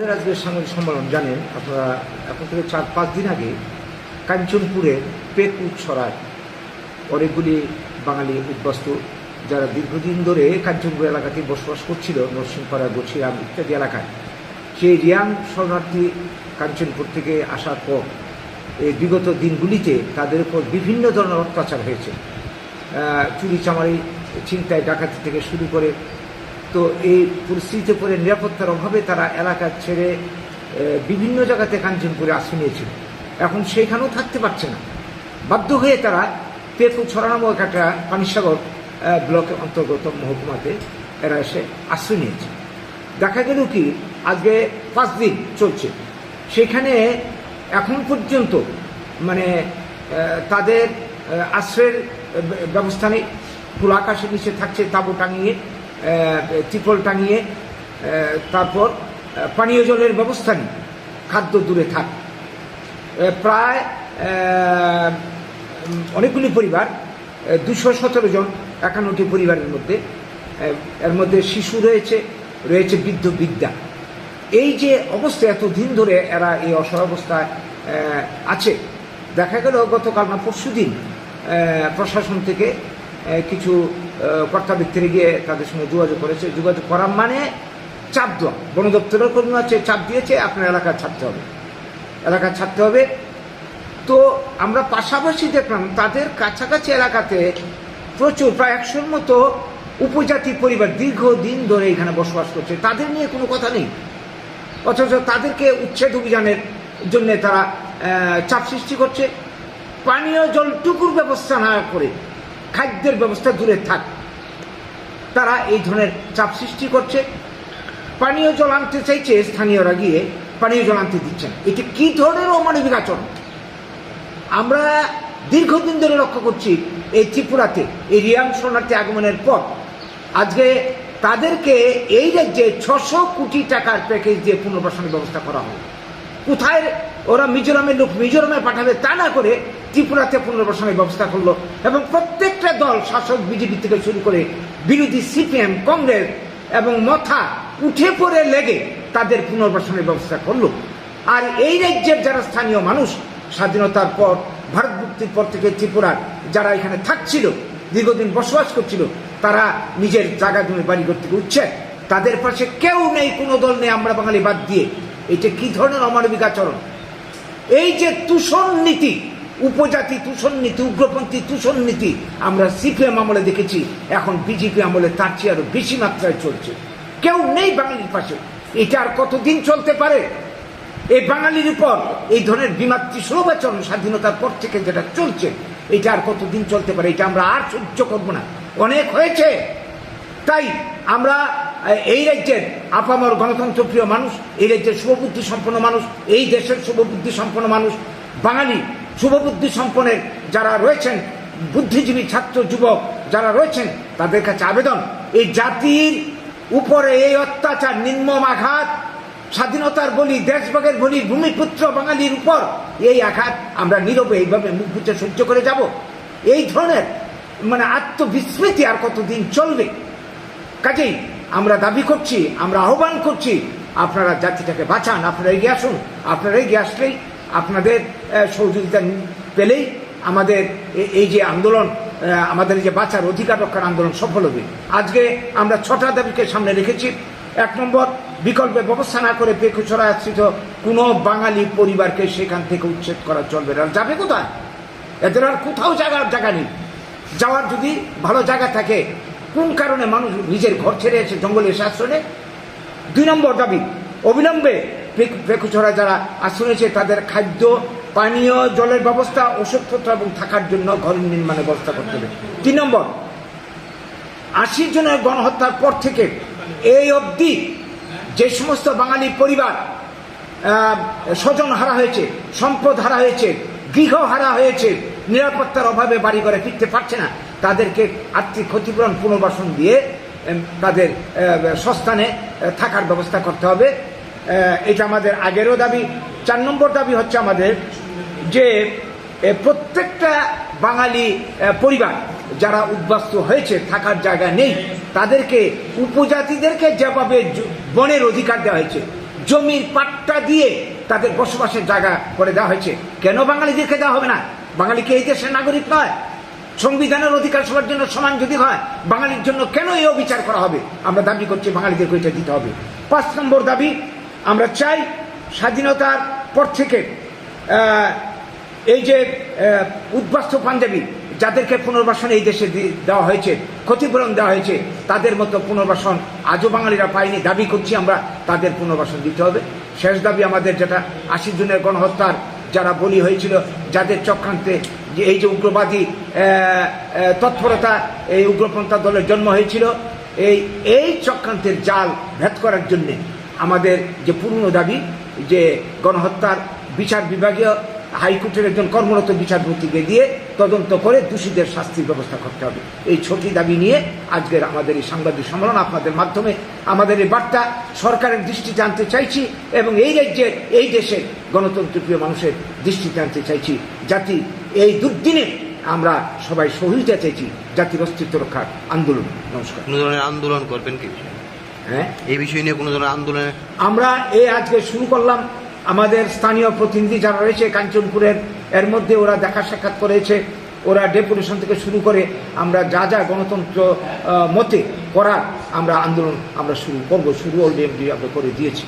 আমাদের আজকে সাংবাদিক সম্মেলন জানেন আপনারা, এখন থেকে 4-5 দিন আগে কাঞ্চনপুরের পেকুছড়ায় অনেকগুলি বাঙালি উদ্বাস্তু যারা দীর্ঘদিন ধরে কাঞ্চনপুর এলাকাতে বসবাস করছিল, নরসিংপাড়া, গছিরাম ইত্যাদি এলাকায়, সেই রিয়াং শরণার্থী কাঞ্চনপুর থেকে আসার পর এই বিগত দিনগুলিতে তাদের উপর বিভিন্ন ধরনের অত্যাচার হয়েছে। চুরি চামারি, ছিনতাই, ডাকাতি থেকে শুরু করে। তো এই পরিস্থিতিতে পরে নিরাপত্তার অভাবে তারা এলাকা ছেড়ে বিভিন্ন জায়গাতে কাঞ্চনপুরে আশ্রয় নিয়েছিল। এখন সেইখানেও থাকতে পারছে না, বাধ্য হয়ে তারা পেকুছড়া নামক একটা পানিসাগর ব্লকের অন্তর্গত মহকুমাতে এরা এসে আশ্রয় নিয়েছে। দেখা গেল কি আজকে 5 দিন চলছে, সেখানে এখন পর্যন্ত মানে তাদের আশ্রয়ের ব্যবস্থা নেই। খোলা আকাশের নিচে থাকছে তাঁবু টাঙিয়ে, ত্রিপল টাঙিয়ে, তারপর পানীয় জলের ব্যবস্থা নেই, খাদ্য দূরে থাক। প্রায় অনেকগুলি পরিবার, 217 জন 51টি পরিবারের মধ্যে, এর মধ্যে শিশু রয়েছে, বৃদ্ধ বৃদ্ধা। এই যে অবস্থা, এতদিন ধরে এরা এই অসহাবস্থায় আছে। দেখা গেল গতকাল না পরশু দিন প্রশাসন থেকে কিছু কর্তা ব্যক্তিরা গিয়ে তাদের সঙ্গে যোগাযোগ করেছে। যোগাযোগ করার মানে চাপ দেওয়া, বন দপ্তরের কর্মী আছে, চাপ দিয়েছে আপনার এলাকা ছাড়তে হবে, এলাকা ছাড়তে হবে। তো আমরা পাশাপাশি দেখলাম তাদের কাছাকাছি এলাকাতে প্রচুর, প্রায় 100-র মতো উপজাতি পরিবার দীর্ঘদিন ধরে এখানে বসবাস করছে, তাদের নিয়ে কোনো কথা নেই। অথচ তাদেরকে উচ্ছেদ অভিযানের জন্য তারা চাপ সৃষ্টি করছে। পানীয় জলটুকুর ব্যবস্থা না করে খাদ্যের ব্যবস্থা দূরে থাক, তারা এই ধরনের চাপ সৃষ্টি করছে। পানীয় জল আনতে চাইছে, স্থানীয়রা গিয়ে পানীয় জল আনতে দিচ্ছেন। এটি কি ধরনের অমানবিক আচরণ? আমরা দীর্ঘদিন ধরে লক্ষ্য করছি এই ত্রিপুরাতে এই রিয়াং শরণার্থী আগমনের পর আজকে তাদেরকে এই রাজ্যে 600 কোটি টাকার প্যাকেজ দিয়ে পুনর্বাসনের ব্যবস্থা করা হয়। কোথায় ওরা মিজোরামের লোক মিজোরামে পাঠাবে তা না করে ত্রিপুরাতে পুনর্বাসনের ব্যবস্থা করলো, এবং প্রত্যেকটা দল, শাসক বিজেপি থেকে শুরু করে বিরোধী সিপিএম, কংগ্রেস এবং মথা উঠে পড়ে লেগে তাদের পুনর্বাসনের ব্যবস্থা করলো। আর এই রাজ্যের যারা স্থানীয় মানুষ, স্বাধীনতার পর, ভারত মুক্তির পর থেকে ত্রিপুরার যারা এখানে থাকছিল, দীর্ঘদিন বসবাস করছিল, তারা নিজের জায়গা জমি বাড়িঘর থেকে উঠছে, তাদের পাশে কেউ নেই, কোনো দল নেই, আমরা বাঙালি বাদ দিয়ে। এটা কি ধরনের অমানবিক আচরণ? এই যে তুষণ নীতি, উপজাতি তুষণ নীতি, উগ্রপন্থী তুষণ নীতি আমরা সিপিএম আমলে দেখেছি, এখন বিজেপি আমলে তার চেয়ে আরো বেশি মাত্রায় চলছে। কেউ নেই বাঙালির পাশে। এটা আর কতদিন চলতে পারে? এই বাঙালির উপর এই ধরনের বিমাতৃসুলভ আচরণ স্বাধীনতার পর থেকে যেটা চলছে, এটা আর কতদিন চলতে পারে? এটা আমরা আর সহ্য করবো না, অনেক হয়েছে। তাই আমরা এই রাজ্যের আপামর গণতন্ত্রপ্রিয় মানুষ, এই রাজ্যের শুভবুদ্ধি সম্পন্ন মানুষ, এই দেশের শুভবুদ্ধি সম্পন্ন মানুষ, বাঙালি শুভবুদ্ধি সম্পন্নের যারা রয়েছেন, বুদ্ধিজীবী ছাত্র যুবক যারা রয়েছেন, তাদের কাছে আবেদন, এই জাতির উপরে এই অত্যাচার, নির্মম আঘাত, স্বাধীনতার বলি, দেশভাগের বলি, ভূমিপুত্র বাঙালির উপর এই আঘাত আমরা নীরবে এইভাবে মুখ বুঝে সহ্য করে যাব? এই ধরনের মানে আত্মবিস্মৃতি আর কতদিন চলবে? কাজেই আমরা দাবি করছি, আমরা আহ্বান করছি, আপনারা জাতিটাকে বাঁচান, আপনারা এগিয়ে আসুন। আপনারা এগিয়ে আসলেই, আপনাদের সহযোগিতা পেলেই আমাদের এই যে আন্দোলন, আমাদের যে বাঁচার অধিকার রক্ষার আন্দোলন সফল হবে। আজকে আমরা 6টা দাবিকে সামনে রেখেছি। 1 নম্বর, বিকল্পের ব্যবস্থা না করে পেকুছড়া আশ্রিত কোনো বাঙালি পরিবারকে সেখান থেকে উচ্ছেদ করা চলবে না। যাবে কোথায়? এদের আর কোথাও জায়গা নেই। যাওয়ার যদি ভালো জায়গা থাকে, কোন কারণে মানুষ নিজের ঘর ছেড়ে এসে জঙ্গলে এসে আশ্রয় নেয়? 2 নম্বর দাবি, অবিলম্বে পেকুছড়া যারা আশ্রয় নিয়েছে তাদের খাদ্য, পানীয় জলের ব্যবস্থা, ওষুধপত্র এবং থাকার জন্য ঘর নির্মাণের ব্যবস্থা করতে হবে। 3 নম্বর, 80 জনের গণহত্যার পর থেকে এই অবধি যে সমস্ত বাঙালি পরিবার স্বজন হারা হয়েছে, সম্পদ হারা হয়েছে, গৃহ হারা হয়েছে, নিরাপত্তার অভাবে বাড়ি ঘরে ফিরতে পারছে না, তাদেরকে আর্থিক ক্ষতিপূরণ পুনর্বাসন দিয়ে তাদের স্বস্থানে থাকার ব্যবস্থা করতে হবে। এটা আমাদের আগেরও দাবি। 4 নম্বর দাবি হচ্ছে আমাদের যে প্রত্যেকটা বাঙালি পরিবার যারা উদ্বাস্তু হয়েছে, থাকার জায়গা নেই, তাদেরকে উপজাতিদেরকে যেভাবে বনের অধিকার দেওয়া হয়েছে, জমির পাট্টা দিয়ে তাদের বসবাসের জায়গা করে দেওয়া হয়েছে। কেন বাঙালিদেরকে দেওয়া হবে না? বাঙালিকে এই দেশের নাগরিক নয়? সংবিধানের অধিকার সবার জন্য সমান যদি হয়, বাঙালির জন্য কেন এই অবিচার করা হবে? আমরা দাবি করছি বাঙালিদেরকে এটা দিতে হবে। 5 নম্বর দাবি, আমরা চাই স্বাধীনতার পর থেকে এই যে উদ্বাস্তু পাঞ্জাবি যাদেরকে পুনর্বাসন এই দেশে দেওয়া হয়েছে, ক্ষতিপূরণ দেওয়া হয়েছে, তাদের মতো পুনর্বাসন আজও বাঙালিরা পায়নি। দাবি করছি আমরা তাদের পুনর্বাসন দিতে হবে। শেষ দাবি আমাদের, যেটা 80 জনের গণহত্যার যারা বলি হয়েছিল, যাদের চক্রান্তে যে এই যে উগ্রবাদী তৎপরতা, এই উগ্রপন্থা দলের জন্ম হয়েছিল, এই চক্রান্তের জাল ভেদ করার জন্যে আমাদের যে পুরনো দাবি যে গণহত্যার বিচার বিভাগীয় হাইকোর্টের একজন কর্মরত বিচারপতিকে দিয়ে তদন্ত করে দোষীদের শাস্তির ব্যবস্থা করতে হবে। এই ছোটি দাবি নিয়ে আজকের আমাদের এই সাংবাদিক সম্মেলন। আপনাদের মাধ্যমে আমাদের এই বার্তা সরকারের দৃষ্টিতে আনতে চাইছি এবং এই রাজ্যের, এই দেশের গণতন্ত্রপ্রিয় মানুষের দৃষ্টিতে আনতে চাইছি। জাতি এই দুর্দিনে আমরা সবাই সহযোগিতা চাইছি জাতির অস্তিত্ব রক্ষার আন্দোলন। নমস্কার। কোনো ধরনের আন্দোলন করবেন কি? হ্যাঁ, এই বিষয় নিয়ে কোনো ধরনের আন্দোলনে আমরা আজকে শুরু করলাম। আমাদের স্থানীয় প্রতিনিধি যারা রয়েছে কাঞ্চনপুরের, এর মধ্যে ওরা দেখা সাক্ষাৎ করেছে, ওরা ডেপুটেশন থেকে শুরু করে আমরা যা যা গণতন্ত্র মতে করার আমরা আন্দোলন আমরা শুরু করবো, শুরু অলরেডি আমরা করে দিয়েছি।